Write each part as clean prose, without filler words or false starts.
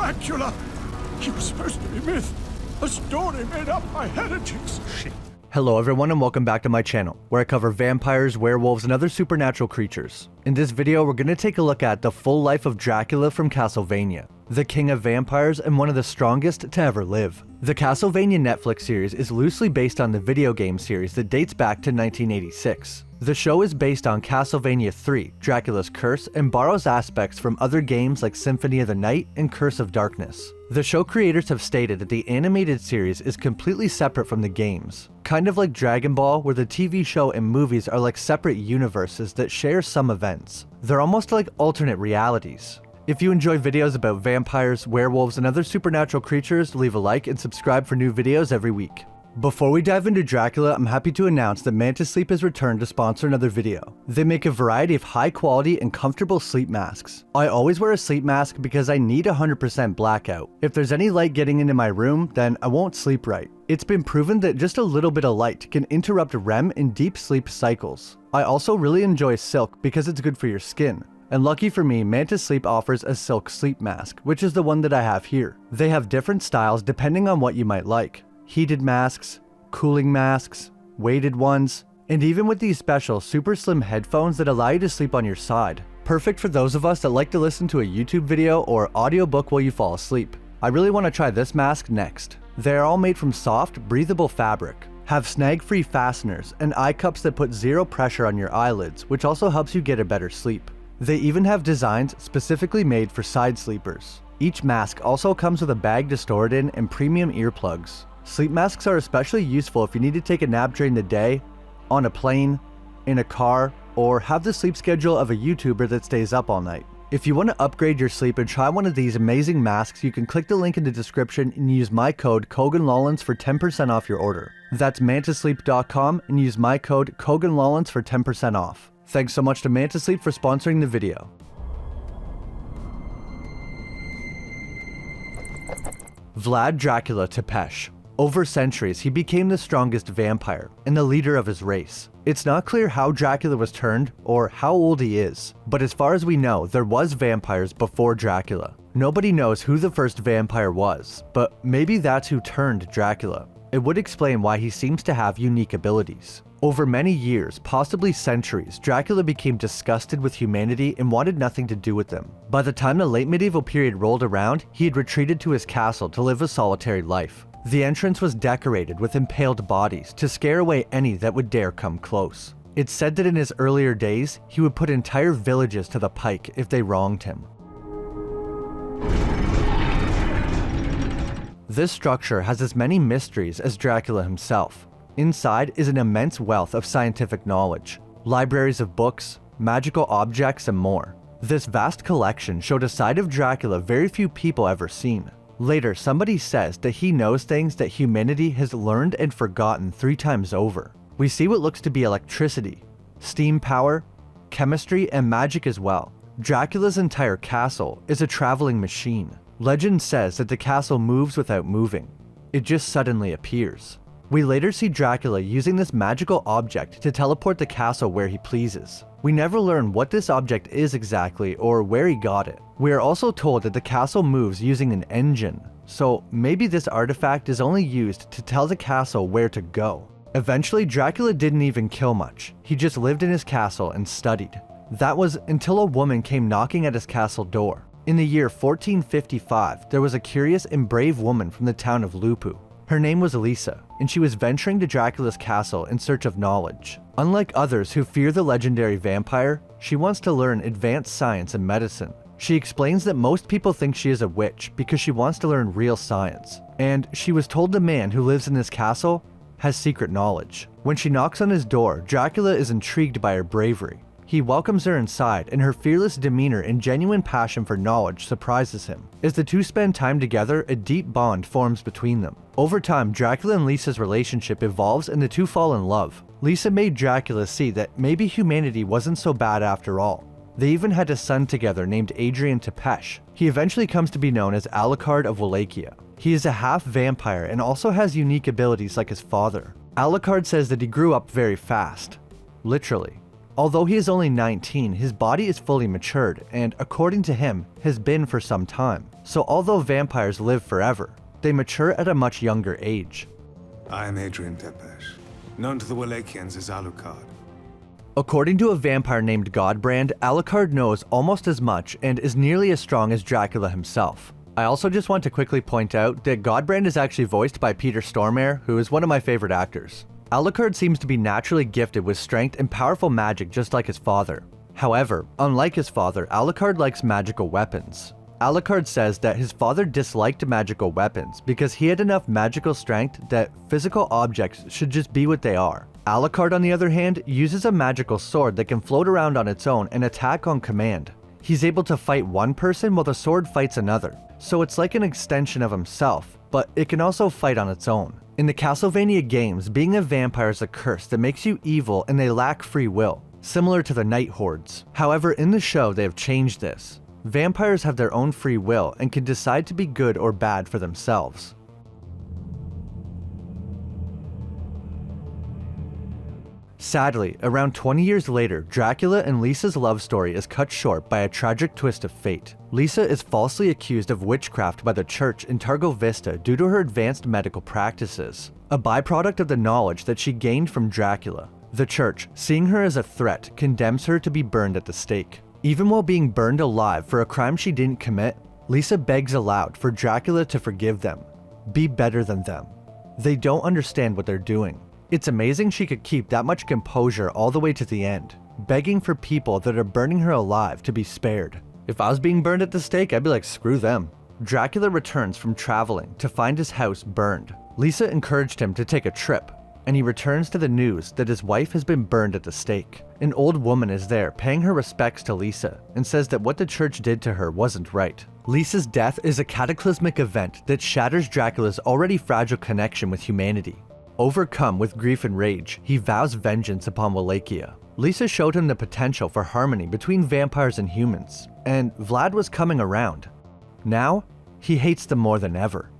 Dracula! He was supposed to be myth. A story made up by heretics. Shit. Hello everyone and welcome back to my channel, where I cover vampires, werewolves, and other supernatural creatures. In this video, we're going to take a look at the full life of Dracula from Castlevania, the king of vampires and one of the strongest to ever live. The Castlevania Netflix series is loosely based on the video game series that dates back to 1986. The show is based on Castlevania 3, Dracula's Curse, and borrows aspects from other games like Symphony of the Night and Curse of Darkness. The show creators have stated that the animated series is completely separate from the games, kind of like Dragon Ball, where the TV show and movies are like separate universes that share some events. They're almost like alternate realities. If you enjoy videos about vampires, werewolves, and other supernatural creatures, leave a like and subscribe for new videos every week. Before we dive into Dracula, I'm happy to announce that Mantis Sleep has returned to sponsor another video. They make a variety of high quality and comfortable sleep masks. I always wear a sleep mask because I need 100% blackout. If there's any light getting into my room, then I won't sleep right. It's been proven that just a little bit of light can interrupt REM and deep sleep cycles. I also really enjoy silk because it's good for your skin. And lucky for me, Mantis Sleep offers a silk sleep mask, which is the one that I have here. They have different styles depending on what you might like. Heated masks, cooling masks, weighted ones, and even with these special super slim headphones that allow you to sleep on your side. Perfect for those of us that like to listen to a YouTube video or audiobook while you fall asleep. I really want to try this mask next. They are all made from soft, breathable fabric, have snag-free fasteners, and eye cups that put zero pressure on your eyelids, which also helps you get a better sleep. They even have designs specifically made for side sleepers. Each mask also comes with a bag to store it in and premium earplugs. Sleep masks are especially useful if you need to take a nap during the day, on a plane, in a car, or have the sleep schedule of a YouTuber that stays up all night. If you want to upgrade your sleep and try one of these amazing masks, you can click the link in the description and use my code Cogan Lollins for 10% off your order. That's mantisleep.com and use my code Cogan Lollins for 10% off. Thanks so much to Mantis Sleep for sponsoring the video. Vlad Dracula Tepesh. Over centuries, he became the strongest vampire and the leader of his race. It's not clear how Dracula was turned or how old he is, but as far as we know, there was vampires before Dracula. Nobody knows who the first vampire was, but maybe that's who turned Dracula. It would explain why he seems to have unique abilities. Over many years, possibly centuries, Dracula became disgusted with humanity and wanted nothing to do with them. By the time the late medieval period rolled around, he had retreated to his castle to live a solitary life. The entrance was decorated with impaled bodies to scare away any that would dare come close. It's said that in his earlier days, he would put entire villages to the pike if they wronged him. This structure has as many mysteries as Dracula himself. Inside is an immense wealth of scientific knowledge, libraries of books, magical objects, and more. This vast collection showed a side of Dracula very few people ever seen. Later, somebody says that he knows things that humanity has learned and forgotten 3 times over. We see what looks to be electricity, steam power, chemistry, and magic as well. Dracula's entire castle is a traveling machine. Legend says that the castle moves without moving. It just suddenly appears. We later see Dracula using this magical object to teleport the castle where he pleases. We never learn what this object is exactly or where he got it. We are also told that the castle moves using an engine, so maybe this artifact is only used to tell the castle where to go. Eventually, Dracula didn't even kill much. He just lived in his castle and studied. That was until a woman came knocking at his castle door. In the year 1455, there was a curious and brave woman from the town of Lupu. Her name was Lisa, and she was venturing to Dracula's castle in search of knowledge. Unlike others who fear the legendary vampire, she wants to learn advanced science and medicine. She explains that most people think she is a witch because she wants to learn real science, and she was told the man who lives in this castle has secret knowledge. When she knocks on his door, Dracula is intrigued by her bravery. He welcomes her inside, and her fearless demeanor and genuine passion for knowledge surprises him. As the two spend time together, a deep bond forms between them. Over time, Dracula and Lisa's relationship evolves and the two fall in love. Lisa made Dracula see that maybe humanity wasn't so bad after all. They even had a son together named Adrian Tepesh. He eventually comes to be known as Alucard of Wallachia. He is a half vampire and also has unique abilities like his father. Alucard says that he grew up very fast. Literally. Although he is only 19, his body is fully matured and, according to him, has been for some time. So although vampires live forever, they mature at a much younger age. I am Adrian Tepesh, known to the Wallachians as Alucard. According to a vampire named Godbrand, Alucard knows almost as much and is nearly as strong as Dracula himself. I also just want to quickly point out that Godbrand is actually voiced by Peter Stormare, who is one of my favorite actors. Alucard seems to be naturally gifted with strength and powerful magic just like his father. However, unlike his father, Alucard likes magical weapons. Alucard says that his father disliked magical weapons because he had enough magical strength that physical objects should just be what they are. Alucard, on the other hand, uses a magical sword that can float around on its own and attack on command. He's able to fight one person while the sword fights another, so it's like an extension of himself, but it can also fight on its own. In the Castlevania games, being a vampire is a curse that makes you evil and they lack free will, similar to the Night Hordes. However, in the show they have changed this. Vampires have their own free will and can decide to be good or bad for themselves. Sadly, around 20 years later, Dracula and Lisa's love story is cut short by a tragic twist of fate. Lisa is falsely accused of witchcraft by the church in Targo Vista due to her advanced medical practices, a byproduct of the knowledge that she gained from Dracula. The church, seeing her as a threat, condemns her to be burned at the stake. Even while being burned alive for a crime she didn't commit, Lisa begs aloud for Dracula to forgive them. Be better than them. They don't understand what they're doing. It's amazing she could keep that much composure all the way to the end, begging for people that are burning her alive to be spared. If I was being burned at the stake, I'd be like, screw them. Dracula returns from traveling to find his house burned. Lisa encouraged him to take a trip, and he returns to the news that his wife has been burned at the stake. An old woman is there paying her respects to Lisa and says that what the church did to her wasn't right. Lisa's death is a cataclysmic event that shatters Dracula's already fragile connection with humanity. Overcome with grief and rage, he vows vengeance upon Wallachia. Lisa showed him the potential for harmony between vampires and humans, and Vlad was coming around. Now, he hates them more than ever.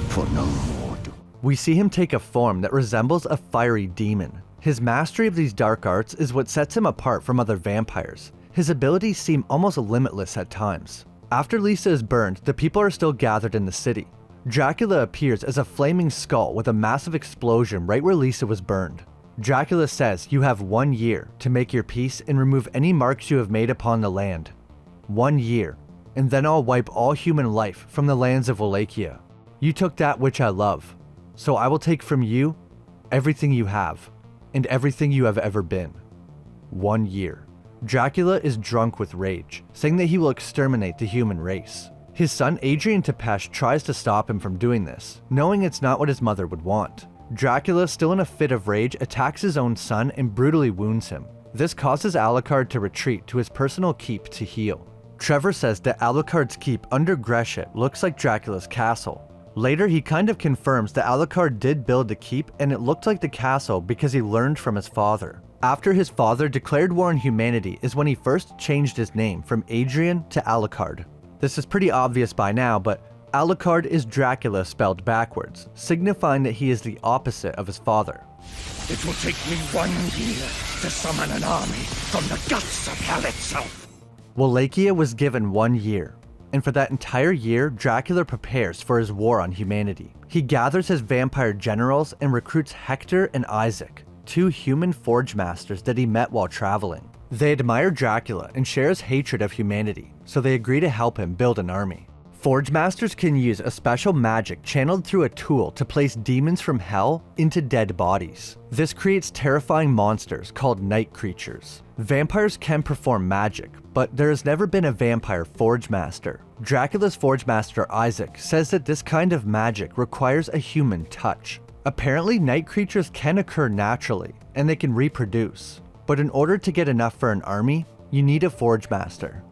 For no more We see him take a form that resembles a fiery demon. His mastery of these dark arts is what sets him apart from other vampires. His abilities seem almost limitless at times. After Lisa is burned, the people are still gathered in the city. Dracula appears as a flaming skull with a massive explosion right where Lisa was burned. Dracula says you have 1 year to make your peace and remove any marks you have made upon the land. 1 year, and then I'll wipe all human life from the lands of Wallachia. You took that which I love, so I will take from you everything you have, and everything you have ever been. 1 year. Dracula is drunk with rage, saying that he will exterminate the human race. His son Adrian Tepesh tries to stop him from doing this, knowing it's not what his mother would want. Dracula, still in a fit of rage, attacks his own son and brutally wounds him. This causes Alucard to retreat to his personal keep to heal. Trevor says that Alucard's keep under Gresham looks like Dracula's castle. Later, he kind of confirms that Alucard did build the keep and it looked like the castle because he learned from his father. After his father declared war on humanity is when he first changed his name from Adrian to Alucard. This is pretty obvious by now, but Alucard is Dracula spelled backwards, signifying that he is the opposite of his father. It will take me 1 year to summon an army from the guts of hell itself. Wallachia was given 1 year, and for that entire year, Dracula prepares for his war on humanity. He gathers his vampire generals and recruits Hector and Isaac, 2 human forge masters that he met while traveling. They admire Dracula and share his hatred of humanity, so they agree to help him build an army. Forge masters can use a special magic channeled through a tool to place demons from hell into dead bodies. This creates terrifying monsters called night creatures. Vampires can perform magic, but there has never been a vampire forge master. Dracula's forge master Isaac says that this kind of magic requires a human touch. Apparently, night creatures can occur naturally, and they can reproduce. But in order to get enough for an army, you need a forge master.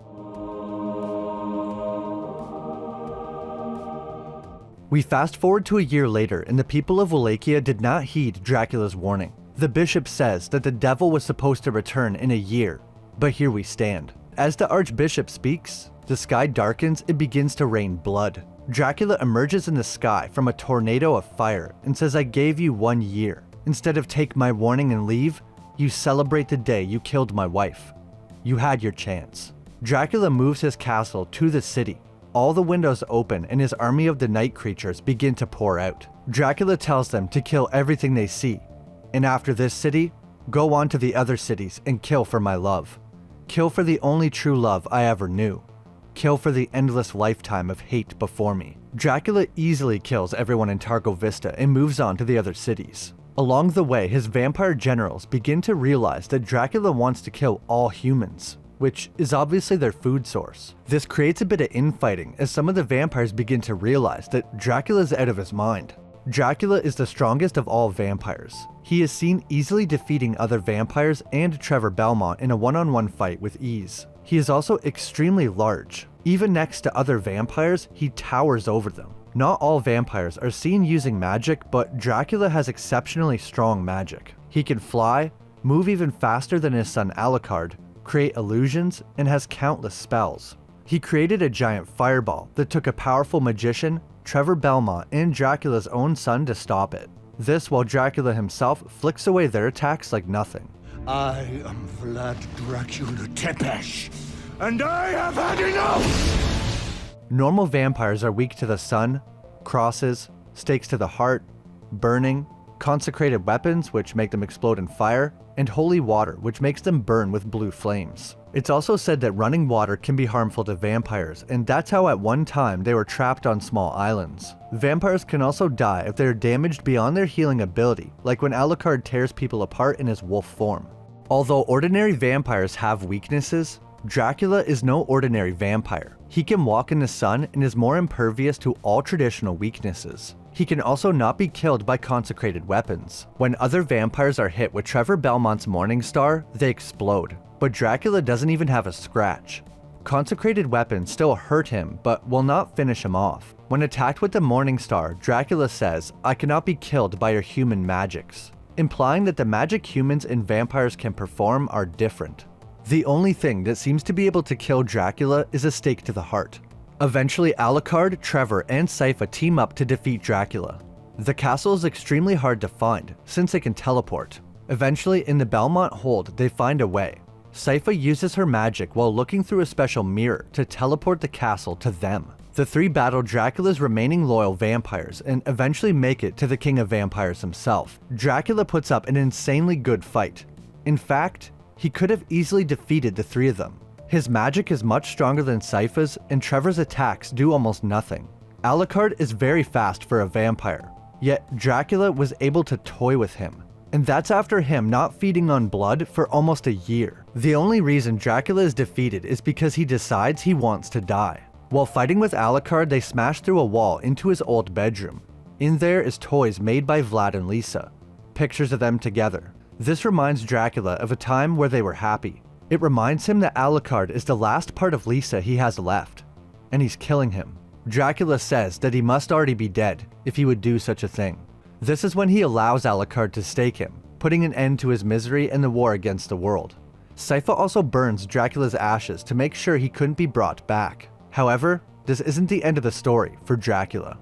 We fast forward to a year later, and the people of Wallachia did not heed Dracula's warning. The bishop says that the devil was supposed to return in a year, but here we stand. As the archbishop speaks, the sky darkens and begins to rain blood. Dracula emerges in the sky from a tornado of fire and says, "I gave you 1 year, Instead of take my warning and leave, you celebrate the day you killed my wife. You had your chance. Dracula moves his castle to the city. All the windows open and his army of the night creatures begin to pour out. Dracula tells them to kill everything they see. And after this city, go on to the other cities and kill for my love. Kill for the only true love I ever knew. Kill for the endless lifetime of hate before me. Dracula easily kills everyone in Targo Vista and moves on to the other cities. Along the way, his vampire generals begin to realize that Dracula wants to kill all humans, which is obviously their food source. This creates a bit of infighting as some of the vampires begin to realize that Dracula's out of his mind. Dracula is the strongest of all vampires. He is seen easily defeating other vampires and Trevor Belmont in a one-on-one fight with ease. He is also extremely large. Even next to other vampires, he towers over them. Not all vampires are seen using magic, but Dracula has exceptionally strong magic. He can fly, move even faster than his son Alucard, create illusions, and has countless spells. He created a giant fireball that took a powerful magician, Trevor Belmont, and Dracula's own son to stop it. This while Dracula himself flicks away their attacks like nothing. I am Vlad Dracula Tepesh, and I have had enough! Normal vampires are weak to the sun, crosses, stakes to the heart, burning, consecrated weapons which make them explode in fire, and holy water which makes them burn with blue flames. It's also said that running water can be harmful to vampires, and that's how at one time they were trapped on small islands. Vampires can also die if they are damaged beyond their healing ability, like when Alucard tears people apart in his wolf form. Although ordinary vampires have weaknesses, Dracula is no ordinary vampire. He can walk in the sun and is more impervious to all traditional weaknesses. He can also not be killed by consecrated weapons. When other vampires are hit with Trevor Belmont's Morning Star, they explode. But Dracula doesn't even have a scratch. Consecrated weapons still hurt him, but will not finish him off. When attacked with the Morning Star, Dracula says, "I cannot be killed by your human magics," implying that the magic humans and vampires can perform are different. The only thing that seems to be able to kill Dracula is a stake to the heart. Eventually, Alucard, Trevor, and Sypha team up to defeat Dracula. The castle is extremely hard to find, since it can teleport. Eventually, in the Belmont hold, they find a way. Sypha uses her magic while looking through a special mirror to teleport the castle to them. The three battle Dracula's remaining loyal vampires and eventually make it to the King of Vampires himself. Dracula puts up an insanely good fight. In fact, he could have easily defeated the three of them. His magic is much stronger than Sypha's, and Trevor's attacks do almost nothing. Alucard is very fast for a vampire, yet Dracula was able to toy with him. And that's after him not feeding on blood for almost a year. The only reason Dracula is defeated is because he decides he wants to die. While fighting with Alucard, they smash through a wall into his old bedroom. In there is toys made by Vlad and Lisa, pictures of them together. This reminds Dracula of a time where they were happy. It reminds him that Alucard is the last part of Lisa he has left, and he's killing him. Dracula says that he must already be dead if he would do such a thing. This is when he allows Alucard to stake him, putting an end to his misery and the war against the world. Sypha also burns Dracula's ashes to make sure he couldn't be brought back. However, this isn't the end of the story for Dracula.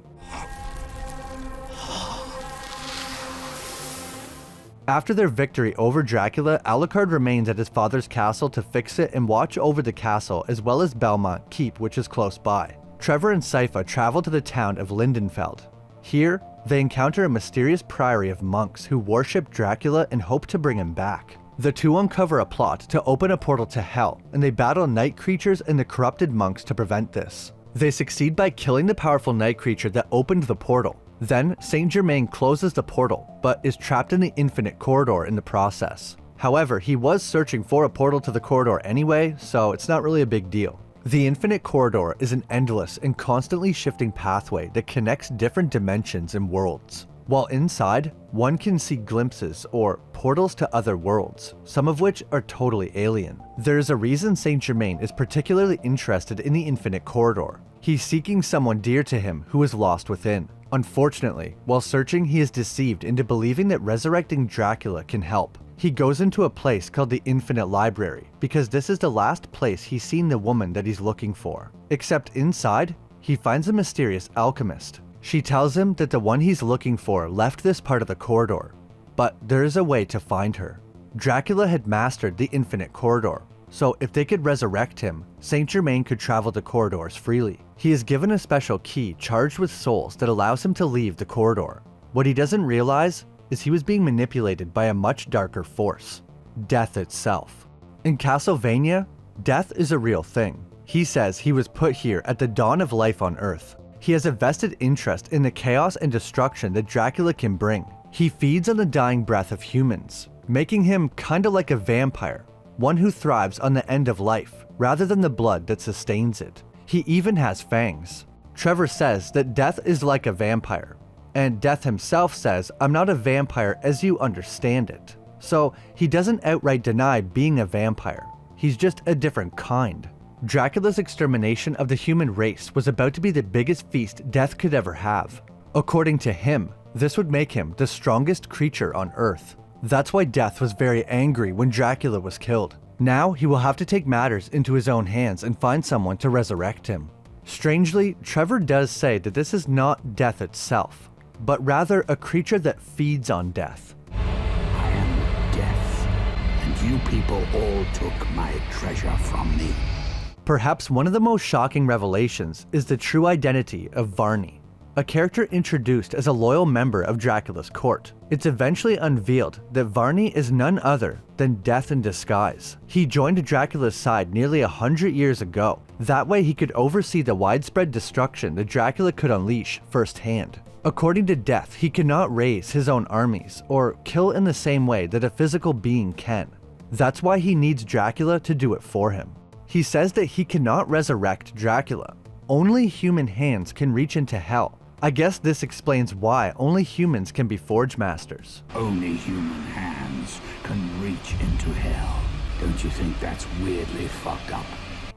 After their victory over Dracula, Alucard remains at his father's castle to fix it and watch over the castle as well as Belmont Keep, which is close by. Trevor and Sypha travel to the town of Lindenfeld. Here, they encounter a mysterious priory of monks who worship Dracula and hope to bring him back. The two uncover a plot to open a portal to hell, and they battle night creatures and the corrupted monks to prevent this. They succeed by killing the powerful night creature that opened the portal. Then, Saint Germain closes the portal, but is trapped in the infinite corridor in the process. However, he was searching for a portal to the corridor anyway, so it's not really a big deal. The infinite corridor is an endless and constantly shifting pathway that connects different dimensions and worlds. While inside, one can see glimpses or portals to other worlds, some of which are totally alien. There is a reason Saint Germain is particularly interested in the infinite corridor. He's seeking someone dear to him who is lost within. Unfortunately, while searching, he is deceived into believing that resurrecting Dracula can help. He goes into a place called the Infinite Library because this is the last place he's seen the woman that he's looking for. Except inside, he finds a mysterious alchemist. She tells him that the one he's looking for left this part of the corridor. but there is a way to find her. Dracula had mastered the infinite corridor, so if they could resurrect him, Saint Germain could travel the corridors freely. He is given a special key charged with souls that allows him to leave the corridor. What he doesn't realize is he was being manipulated by a much darker force, death itself. In Castlevania, death is a real thing. He says he was put here at the dawn of life on Earth. He has a vested interest in the chaos and destruction that Dracula can bring. He feeds on the dying breath of humans, making him kinda like a vampire, one who thrives on the end of life, rather than the blood that sustains it. He even has fangs. Trevor says that death is like a vampire, and Death himself says, "I'm not a vampire as you understand it." So he doesn't outright deny being a vampire. He's just a different kind. Dracula's extermination of the human race was about to be the biggest feast Death could ever have. According to him, this would make him the strongest creature on Earth. That's why Death was very angry when Dracula was killed. Now he will have to take matters into his own hands and find someone to resurrect him. Strangely, Trevor does say that this is not death itself, but rather a creature that feeds on death. I am death, and you people all took my treasure from me. Perhaps one of the most shocking revelations is the true identity of Varney, a character introduced as a loyal member of Dracula's court. It's eventually unveiled that Varney is none other than Death in disguise. He joined Dracula's side nearly 100 years ago. That way he could oversee the widespread destruction that Dracula could unleash firsthand. According to Death, he cannot raise his own armies or kill in the same way that a physical being can. That's why he needs Dracula to do it for him. He says that he cannot resurrect Dracula. Only human hands can reach into hell. I guess this explains why only humans can be Forge Masters. Only human hands can reach into hell. Don't you think that's weirdly fucked up?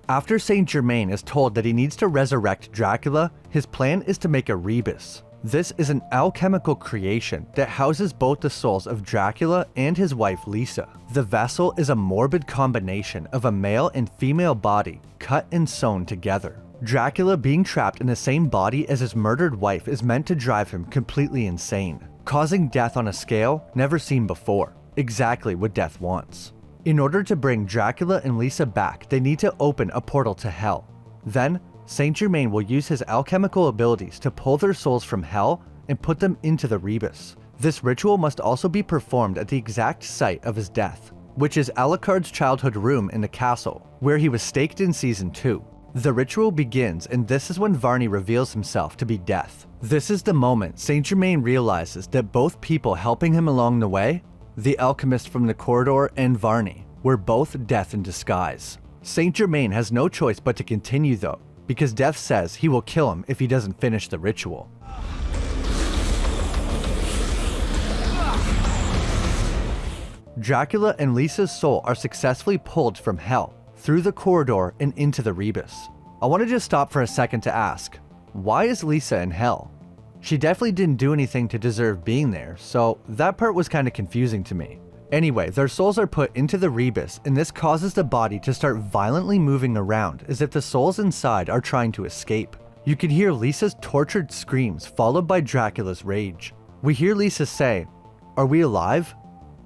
After Saint Germain is told that he needs to resurrect Dracula, his plan is to make a Rebis. This is an alchemical creation that houses both the souls of Dracula and his wife Lisa. The vessel is a morbid combination of a male and female body cut and sewn together. Dracula being trapped in the same body as his murdered wife is meant to drive him completely insane, causing death on a scale never seen before, exactly what Death wants. In order to bring Dracula and Lisa back, they need to open a portal to hell. Then, Saint Germain will use his alchemical abilities to pull their souls from hell and put them into the Rebis. This ritual must also be performed at the exact site of his death, which is Alucard's childhood room in the castle, where he was staked in Season 2. The ritual begins, and this is when Varney reveals himself to be Death. This is the moment Saint Germain realizes that both people helping him along the way, the alchemist from the corridor and Varney, were both Death in disguise. Saint Germain has no choice but to continue though, because Death says he will kill him if he doesn't finish the ritual. Dracula and Lisa's soul are successfully pulled from hell, through the corridor and into the Rebis. I want to just stop for a second to ask, why is Lisa in hell? She definitely didn't do anything to deserve being there, so that part was kind of confusing to me. Anyway, their souls are put into the Rebis, and this causes the body to start violently moving around as if the souls inside are trying to escape. You can hear Lisa's tortured screams followed by Dracula's rage. We hear Lisa say, "Are we alive?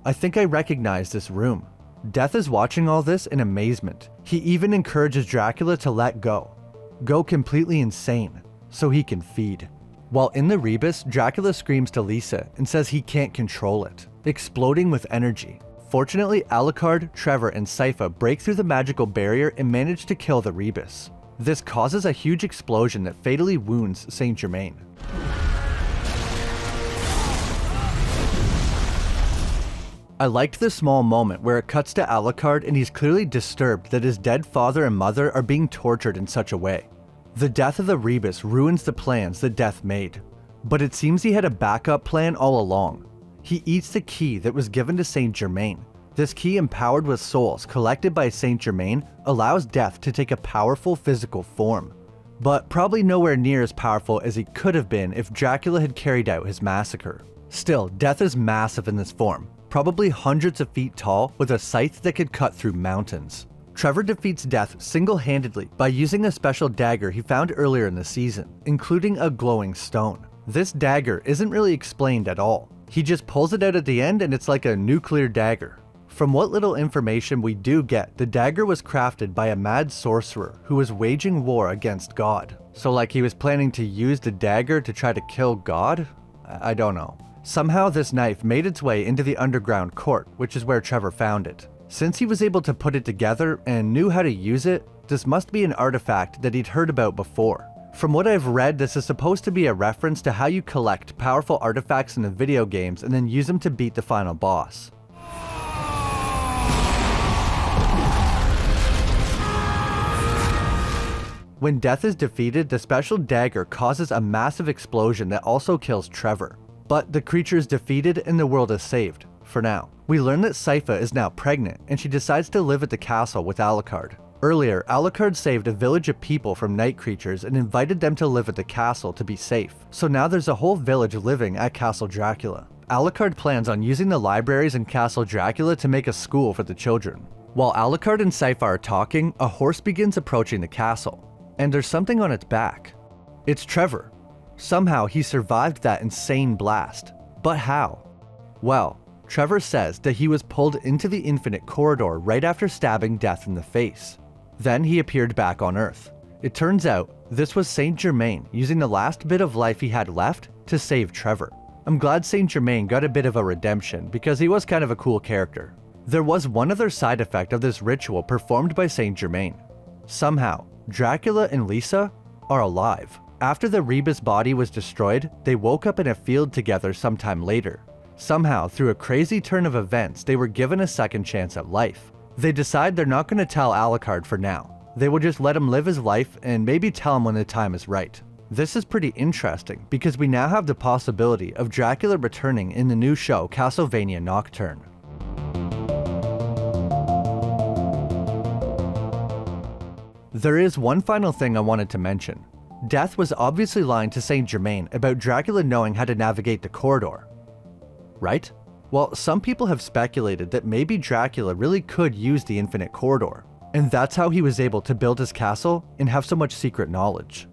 I think I recognize this room." Death is watching all this in amazement. He even encourages Dracula to let go completely insane, so he can feed. While in the Rebis, Dracula screams to Lisa and says he can't control it, exploding with energy. Fortunately, Alucard, Trevor, and Sypha break through the magical barrier and manage to kill the Rebis. This causes a huge explosion that fatally wounds Saint Germain. I liked the small moment where it cuts to Alucard and he's clearly disturbed that his dead father and mother are being tortured in such a way. The death of the Rebis ruins the plans that Death made, but it seems he had a backup plan all along. He eats the key that was given to Saint Germain. This key, empowered with souls collected by Saint Germain, allows Death to take a powerful physical form, but probably nowhere near as powerful as he could have been if Dracula had carried out his massacre. Still, Death is massive in this form, probably hundreds of feet tall with a scythe that could cut through mountains. Trevor defeats Death single-handedly by using a special dagger he found earlier in the season, including a glowing stone. This dagger isn't really explained at all. He just pulls it out at the end and it's like a nuclear dagger. From what little information we do get, the dagger was crafted by a mad sorcerer who was waging war against God. So like he was planning to use the dagger to try to kill God? I don't know. Somehow this knife made its way into the underground court, which is where Trevor found it. Since he was able to put it together and knew how to use it, this must be an artifact that he'd heard about before. From what I've read, this is supposed to be a reference to how you collect powerful artifacts in the video games and then use them to beat the final boss. When death is defeated, the special dagger causes a massive explosion that also kills Trevor. But the creature is defeated and the world is saved, for now. We learn that Sypha is now pregnant and she decides to live at the castle with Alucard. Earlier, Alucard saved a village of people from night creatures and invited them to live at the castle to be safe. So now there's a whole village living at Castle Dracula. Alucard plans on using the libraries in Castle Dracula to make a school for the children. While Alucard and Sypha are talking, a horse begins approaching the castle. And there's something on its back. It's Trevor. Somehow he survived that insane blast. But how? Well, Trevor says that he was pulled into the infinite corridor right after stabbing Death in the face. Then he appeared back on Earth. It turns out this was Saint Germain using the last bit of life he had left to save Trevor. I'm glad Saint Germain got a bit of a redemption because he was kind of a cool character. There was one other side effect of this ritual performed by Saint Germain. Somehow, Dracula and Lisa are alive. After the Rebis body was destroyed, they woke up in a field together sometime later. Somehow, through a crazy turn of events, they were given a second chance at life. They decide they're not going to tell Alucard for now. They will just let him live his life and maybe tell him when the time is right. This is pretty interesting because we now have the possibility of Dracula returning in the new show Castlevania Nocturne. There is one final thing I wanted to mention. Death was obviously lying to Saint Germain about Dracula knowing how to navigate the corridor. Right? Well, some people have speculated that maybe Dracula really could use the infinite corridor, and that's how he was able to build his castle and have so much secret knowledge.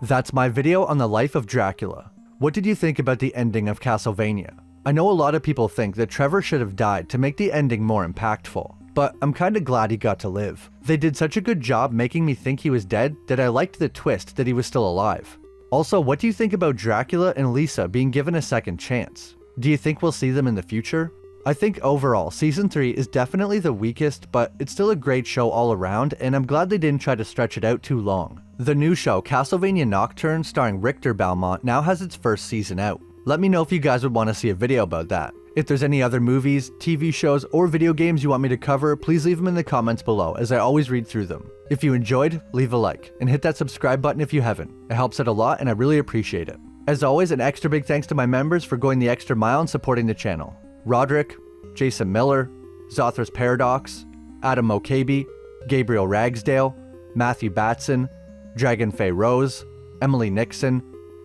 That's my video on the life of Dracula. What did you think about the ending of Castlevania? I know a lot of people think that Trevor should have died to make the ending more impactful, but I'm kinda glad he got to live. They did such a good job making me think he was dead that I liked the twist that he was still alive. Also, what do you think about Dracula and Lisa being given a second chance? Do you think we'll see them in the future? I think overall, Season 3 is definitely the weakest, but it's still a great show all around, and I'm glad they didn't try to stretch it out too long. The new show, Castlevania Nocturne, starring Richter Belmont, now has its first season out. Let me know if you guys would want to see a video about that. If there's any other movies, TV shows, or video games you want me to cover, please leave them in the comments below, as I always read through them. If you enjoyed, leave a like, and hit that subscribe button if you haven't. It helps out a lot, and I really appreciate it. As always, an extra big thanks to my members for going the extra mile and supporting the channel. Roderick, Jason Miller, Zothar's Paradox, Adam Mokabe, Gabriel Ragsdale, Matthew Batson, Dragon Faye Rose, Emily Nixon,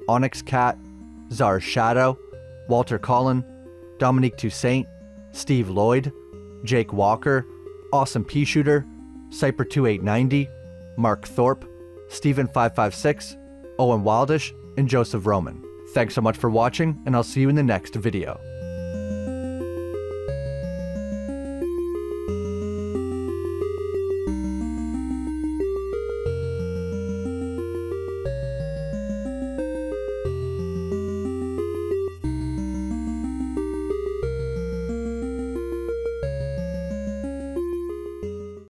Onyx Cat, Zar Shadow, Walter Collin, Dominique Toussaint, Steve Lloyd, Jake Walker, Awesome Pea Shooter, Cyper 2890, Mark Thorpe, Steven 556, Owen Wildish, and Joseph Roman. Thanks so much for watching, and I'll see you in the next video.